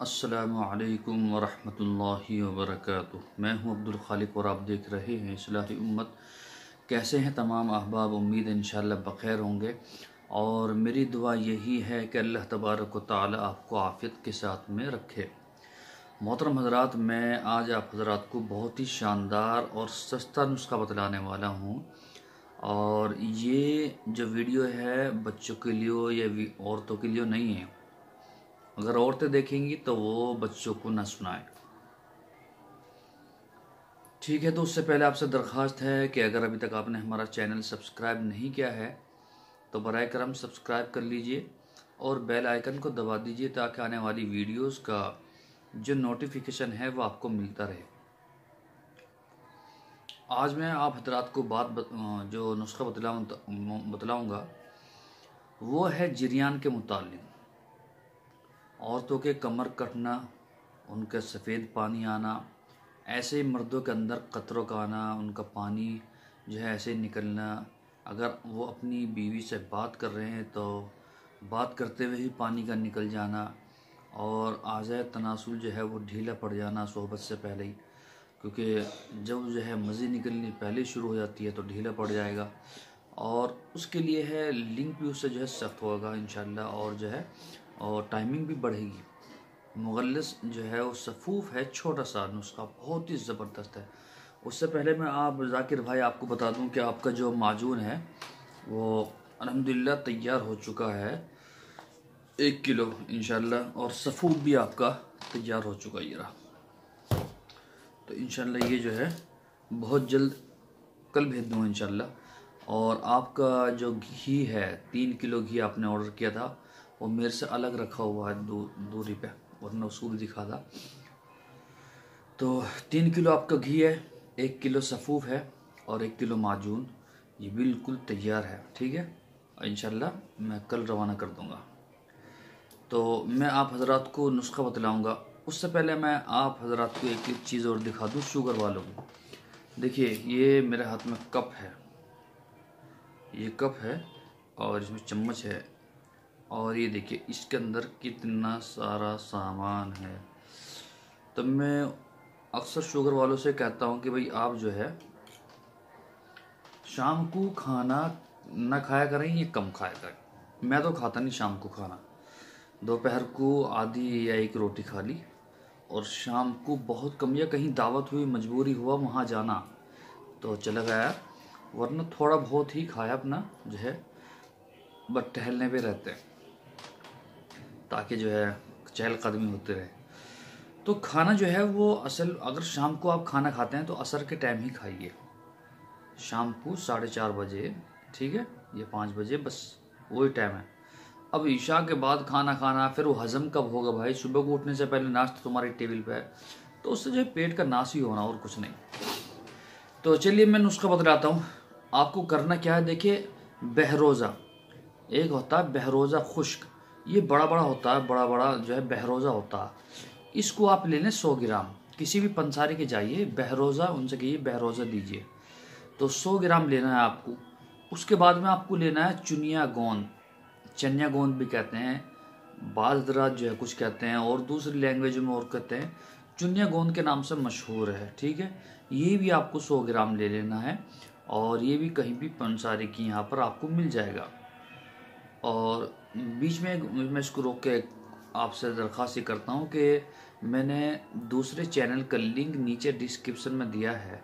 अस्सलामुअलैकुम वरहमतुल्लाहि वबरकातुह। मैं हूं अब्दुल खालिक और आप देख रहे हैं इस्लाही उम्मत। कैसे हैं तमाम अहबाब? उम्मीद है इंशाअल्लाह बखैर होंगे और मेरी दुआ यही है कि अल्लाह तबारक व तआला आपको आफ़ियत के साथ में रखे। मोहतरम हज़रात, मैं आज आप हज़रात को बहुत ही शानदार और सस्ता नुस्खा बतलाने वाला हूँ। और ये जो वीडियो है बच्चों के लिए या औरतों के लिए नहीं है। अगर औरतें देखेंगी तो वो बच्चों को न सुनाएं, ठीक है। तो उससे पहले आपसे दरख्वास्त है कि अगर अभी तक आपने हमारा चैनल सब्सक्राइब नहीं किया है तो बराए करम सब्सक्राइब कर लीजिए और बेल आइकन को दबा दीजिए ताकि आने वाली वीडियोस का जो नोटिफिकेशन है वो आपको मिलता रहे। आज मैं आप हजरात को जो नुस्खा बतलाऊँगा वो है जिरियान के मुताल्लिक़। औरतों के कमर कटना, उनका सफ़ेद पानी आना, ऐसे ही मर्दों के अंदर कतरों का आना, उनका पानी जो है ऐसे निकलना, अगर वो अपनी बीवी से बात कर रहे हैं तो बात करते हुए ही पानी का निकल जाना, और आज़ाए तनासुल जो है वो ढीला पड़ जाना सोहबत से पहले ही, क्योंकि जब जो है मज़ी निकलनी पहले शुरू हो जाती है तो ढीला पड़ जाएगा और उसके लिए है लिंक भी उससे जो है सख्त होगा इंशाल्लाह, और जो है और टाइमिंग भी बढ़ेगी। मुगल्लिस जो है वो सफ़ूफ़ है, छोटा सा नुस्खा बहुत ही ज़बरदस्त है। उससे पहले मैं आप जाकिर भाई आपको बता दूं कि आपका जो माजून है वो अल्हम्दुलिल्लाह तैयार हो चुका है 1 किलो इंशाल्लाह, और सफ़ूफ़ भी आपका तैयार हो चुका है ये रहा। तो इंशाल्लाह ये जो है बहुत जल्द कल भेज दूँगा इंशाल्लाह। और आपका जो घी है 3 किलो घी आपने ऑर्डर किया था वो मेरे से अलग रखा हुआ है दूरी पे, वरना उसको भी दिखा था। तो 3 किलो आपका घी है, 1 किलो सफ़ूफ़ है और 1 किलो माजून, ये बिल्कुल तैयार है, ठीक है। इंशाल्लाह मैं कल रवाना कर दूंगा। तो मैं आप हजरात को नुस्खा बतलाऊंगा। उससे पहले मैं आप हजरात को एक चीज़ और दिखा दूँ शुगर वालों को। देखिए ये मेरे हाथ में कप है, ये कप है और इसमें चम्मच है, और ये देखिए इसके अंदर कितना सारा सामान है। तब मैं अक्सर शुगर वालों से कहता हूँ कि भाई आप जो है शाम को खाना ना खाया करें, ये कम खाया करें। मैं तो खाता नहीं शाम को खाना, दोपहर को आधी या 1 रोटी खा ली, और शाम को बहुत कम, या कहीं दावत हुई मजबूरी हुआ वहाँ जाना तो चला गया, वरना थोड़ा बहुत ही खाया अपना जो है, बस टहलने पे रहते हैं ताकि जो है चहलकदमी होते रहे। तो खाना जो है वो असल, अगर शाम को आप खाना खाते हैं तो असर के टाइम ही खाइए, शाम को 4:30 बजे, ठीक है, ये 5 बजे, बस वही टाइम है। अब ईशा के बाद खाना खाना, फिर वो हज़म कब होगा भाई? सुबह को उठने से पहले नाश्ता तुम्हारी टेबल पे है, तो उससे जो है पेट का नाश ही होना और कुछ नहीं। तो चलिए मैं नुस्खा बतलाता हूँ। आपको करना क्या है, देखिए बहरोज़ा एक होता है, बहरोज़ा खुश्क, ये बड़ा बड़ा होता है, बड़ा बड़ा जो है बहरोज़ा होता है। इसको आप ले लें 100 ग्राम, किसी भी पंसारी के जाइए बहरोज़ा, उनसे कहिए बहरोज़ा दीजिए, तो 100 ग्राम लेना है आपको। उसके बाद में आपको लेना है चुनिया गोंद, चनिया गोंद भी कहते हैं, बाज़ दराज जो है कुछ कहते हैं, और दूसरी लैंग्वेज में और कहते हैं, चुनिया गोंद के नाम से मशहूर है, ठीक है। ये भी आपको 100 ग्राम ले लेना है, और ये भी कहीं भी पंसारी की यहाँ पर आपको मिल जाएगा। और बीच में मैं इसको रोक के आपसे दरख्वास्त ये करता हूँ कि मैंने दूसरे चैनल का लिंक नीचे डिस्क्रिप्शन में दिया है,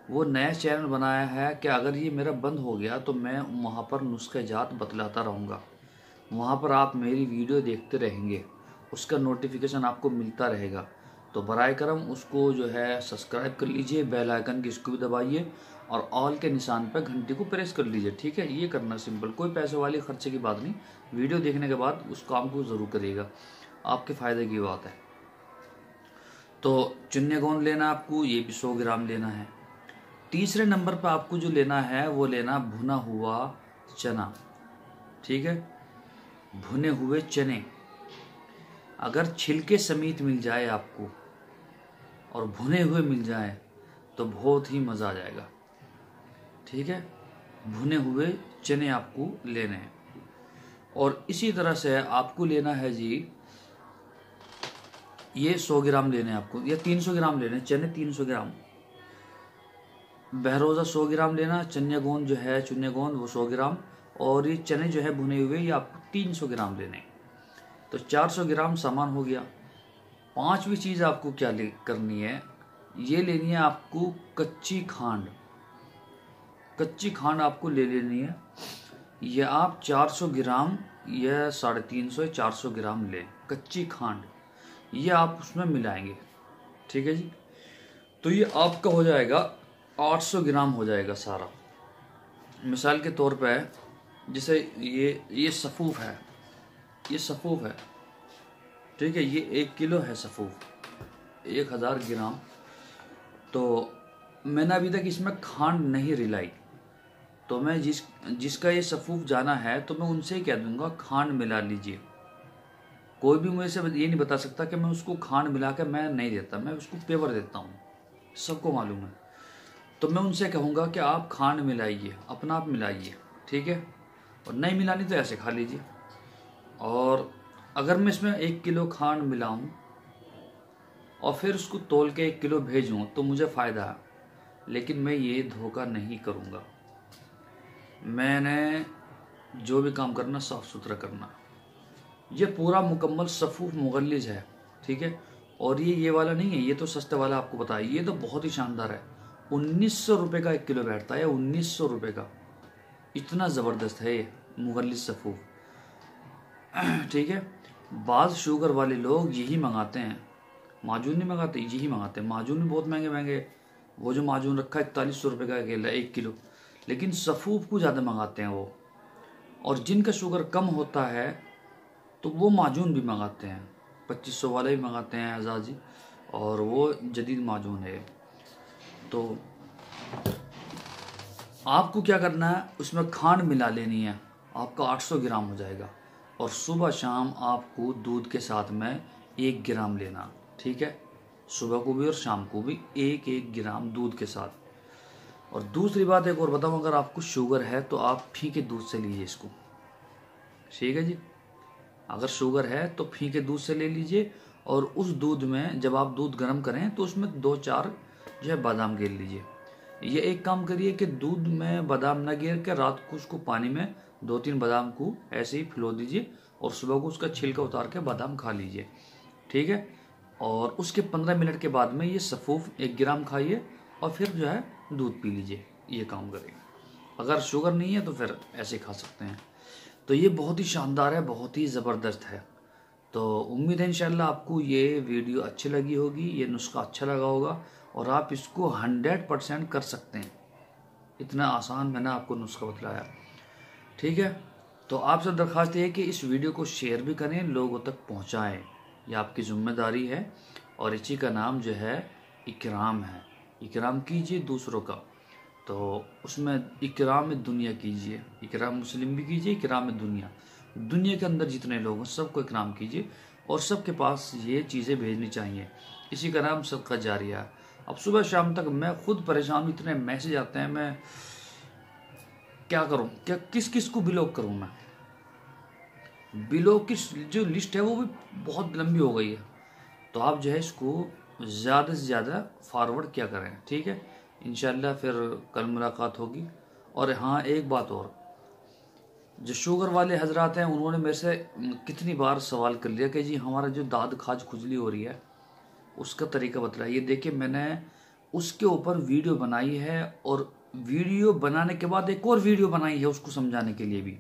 वो नया चैनल बनाया है कि अगर ये मेरा बंद हो गया तो मैं वहाँ पर नुस्खे जात बतलाता रहूँगा, वहाँ पर आप मेरी वीडियो देखते रहेंगे, उसका नोटिफिकेशन आपको मिलता रहेगा। तो बराए करम उसको जो है सब्सक्राइब कर लीजिए, बेल आइकन की इसको भी दबाइए, और ऑल के निशान पर घंटी को प्रेस कर लीजिए, ठीक है। ये करना सिंपल, कोई पैसे वाली खर्चे की बात नहीं, वीडियो देखने के बाद उस काम को ज़रूर करिएगा, आपके फ़ायदे की बात है। तो चुन्ने गोंद लेना आपको, ये भी 100 ग्राम लेना है। तीसरे नंबर पर आपको जो लेना है वो लेना भुना हुआ चना, ठीक है। भुने हुए चने अगर छिलके समेत मिल जाए आपको और भुने हुए मिल जाए तो बहुत ही मज़ा आ जाएगा, ठीक है। भुने हुए चने आपको लेने हैं। और इसी तरह से आपको लेना है जी ये 100 ग्राम लेने हैं आपको, या 300 ग्राम लेने हैं चने, 300 ग्राम। बहरोज़ा 100 ग्राम लेना, चने गोंद जो है, चुने गोंद वो 100 ग्राम, और ये चने जो है भुने हुए ये आपको 300 ग्राम लेने। तो 400 ग्राम सामान हो गया। पांचवी चीज़ आपको क्या करनी है, ये लेनी है आपको कच्ची खांड। कच्ची खांड आपको ले लेनी है। ये आप 400 ग्राम या 350 400 ग्राम लें कच्ची खांड, ये आप उसमें मिलाएंगे। ठीक है जी। तो ये आपका हो जाएगा 800 ग्राम हो जाएगा सारा। मिसाल के तौर पे जैसे ये सफ़ूफ है, ये सफ़ूफ है, ठीक है, ये 1 किलो है सफ़ूफ, 1000 ग्राम। तो मैंने अभी तक इसमें खांड नहीं रिलाई, तो मैं जिसका ये सफ़ूफ जाना है तो मैं उनसे ही कह दूंगा खांड मिला लीजिए। कोई भी मुझे से ये नहीं बता सकता कि मैं उसको खांड मिला के मैं नहीं देता, मैं उसको पेवर देता हूँ, सबको मालूम है। तो मैं उनसे कहूँगा कि आप खांड मिलाइए, अपना आप मिलाइए, ठीक है, और नहीं मिलानी तो ऐसे खा लीजिए। और अगर मैं इसमें 1 किलो खांड मिलाऊं और फिर उसको तोल के 1 किलो भेजूं तो मुझे फ़ायदा है, लेकिन मैं ये धोखा नहीं करूँगा। मैंने जो भी काम करना साफ़ सुथरा करना। ये पूरा मुकम्मल सफ़ूफ मुगल्लिज है, ठीक है, और ये वाला नहीं है, ये तो सस्ते वाला आपको बताया, ये तो बहुत ही शानदार है। 1900 रुपये का 1 किलो बैठता है, 1900 रुपये का, इतना ज़बरदस्त है ये मुगल्लिज सफ़ूफ। ठीक है। बाज़ शुगर वाले लोग यही मंगाते हैं, माजून नहीं मंगाते, यही मंगाते हैं। माजून भी बहुत महंगे महंगे, वो जो माजून रखा है 4100 रुपये का अकेला 1 किलो, लेकिन सफ़ूफ को ज़्यादा मंगाते हैं वो। और जिनका शुगर कम होता है तो वो माजून भी मंगाते हैं, 2500 वाला भी मंगाते हैं आज़ाद जी, और वो जदीद माजून है। तो आपको क्या करना है, उसमें खांड मिला लेनी है, आपका 800 ग्राम हो जाएगा। और सुबह शाम आपको दूध के साथ में 1 ग्राम लेना, ठीक है, सुबह को भी और शाम को भी 1-1 ग्राम दूध के साथ। और दूसरी बात एक और बताऊं, अगर आपको शुगर है तो आप फीके दूध से लीजिए इसको, ठीक है जी। अगर शुगर है तो फीके दूध से ले लीजिए, और उस दूध में जब आप दूध गर्म करें तो उसमें 2-4 जो है बादाम गिर लीजिए। ये एक काम करिए कि दूध में बादाम ना गिर के रात को उसको पानी में 2-3 बादाम को ऐसे ही फुलो दीजिए, और सुबह को उसका छिलका उतार के बादाम खा लीजिए, ठीक है। और उसके 15 मिनट के बाद में ये सफ़ूफ 1 ग्राम खाइए, और फिर जो है दूध पी लीजिए, ये काम करें। अगर शुगर नहीं है तो फिर ऐसे खा सकते हैं। तो ये बहुत ही शानदार है, बहुत ही ज़बरदस्त है। तो उम्मीद है इंशाल्लाह आपको ये वीडियो अच्छी लगी होगी, ये नुस्खा अच्छा लगा होगा, और आप इसको 100% कर सकते हैं। इतना आसान मैंने आपको नुस्खा बतलाया, ठीक है। तो आपसे दरख्वास्त है कि इस वीडियो को शेयर भी करें, लोगों तक पहुंचाएं, ये आपकी जिम्मेदारी है। और इसी का नाम जो है इकराम है, इकराम कीजिए दूसरों का, तो उसमें इकराम दुनिया कीजिए, इकराम मुस्लिम भी कीजिए, इकराम दुनिया, दुनिया के अंदर जितने लोग हैं सबको इकराम कीजिए, और सबके पास ये चीज़ें भेजनी चाहिए। इसी का नाम सदका जारिया। अब सुबह शाम तक मैं खुद परेशान हूँ, इतने मैसेज आते हैं, मैं क्या करूँ, क्या किस किस को बिलोक करूँ। मैं बिलोक की जो लिस्ट है वो भी बहुत लंबी हो गई है। तो आप जो है इसको ज़्यादा से ज़्यादा फॉरवर्ड क्या करें, ठीक है। इंशाल्लाह फिर कल मुलाकात होगी। और हाँ, एक बात और, जो शुगर वाले हजरात हैं उन्होंने मेरे से कितनी बार सवाल कर लिया कि जी हमारा जो दाद खाज खुजली हो रही है उसका तरीका बतलाइए। देखिए, मैंने उसके ऊपर वीडियो बनाई है, और वीडियो बनाने के बाद एक और वीडियो बनाई है उसको समझाने के लिए भी।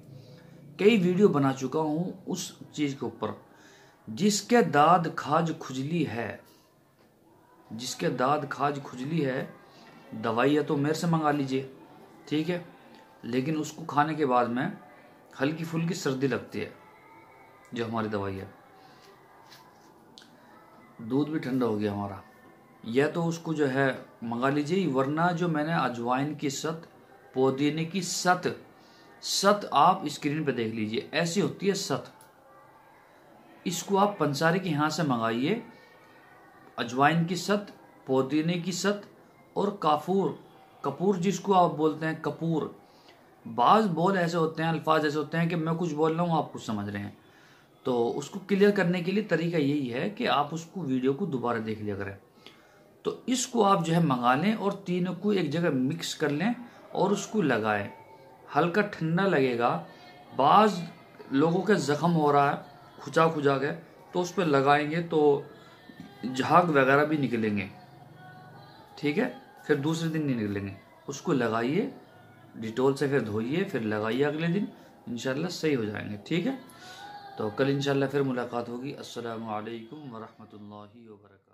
कई वीडियो बना चुका हूँ उस चीज़ के ऊपर। जिसके दाद खाज खुजली है, जिसके दाद खाज खुजली है, दवाई या तो मेरे से मंगा लीजिए, ठीक है, लेकिन उसको खाने के बाद में हल्की फुल्की सर्दी लगती है, जो हमारी दवाई है, दूध भी ठंडा हो गया हमारा, या तो उसको जो है मंगा लीजिए। वरना जो मैंने अजवाइन की सत, पुदीने की सत आप स्क्रीन पे देख लीजिए, ऐसी होती है सत। इसको आप पंसारी के यहाँ से मंगाइए, अजवाइन की सत, पुदीने की सत, और कपूर जिसको आप बोलते हैं कपूर। बाज बोल ऐसे होते हैं, अल्फाज ऐसे होते हैं कि मैं कुछ बोल रहा हूँ आप कुछ समझ रहे हैं। तो उसको क्लियर करने के लिए तरीका यही है कि आप उसको वीडियो को दोबारा देख लिया करें। तो इसको आप जो है मंगा लें और तीनों को एक जगह मिक्स कर लें और उसको लगाएं। हल्का ठंडा लगेगा। बाज़ लोगों के ज़ख्म हो रहा है, खुजा खुजा के, तो उस पर लगाएंगे तो झाग वगैरह भी निकलेंगे, ठीक है, फिर दूसरे दिन नहीं निकलेंगे। उसको लगाइए, डिटॉल से फिर धोइए, फिर लगाइए अगले दिन, इंशाल्लाह सही हो जाएंगे, ठीक है। तो कल इंशाल्लाह फिर मुलाकात होगी। अस्सलामु अलैकुम वरहमतुल्लाहि वबरकातुहू।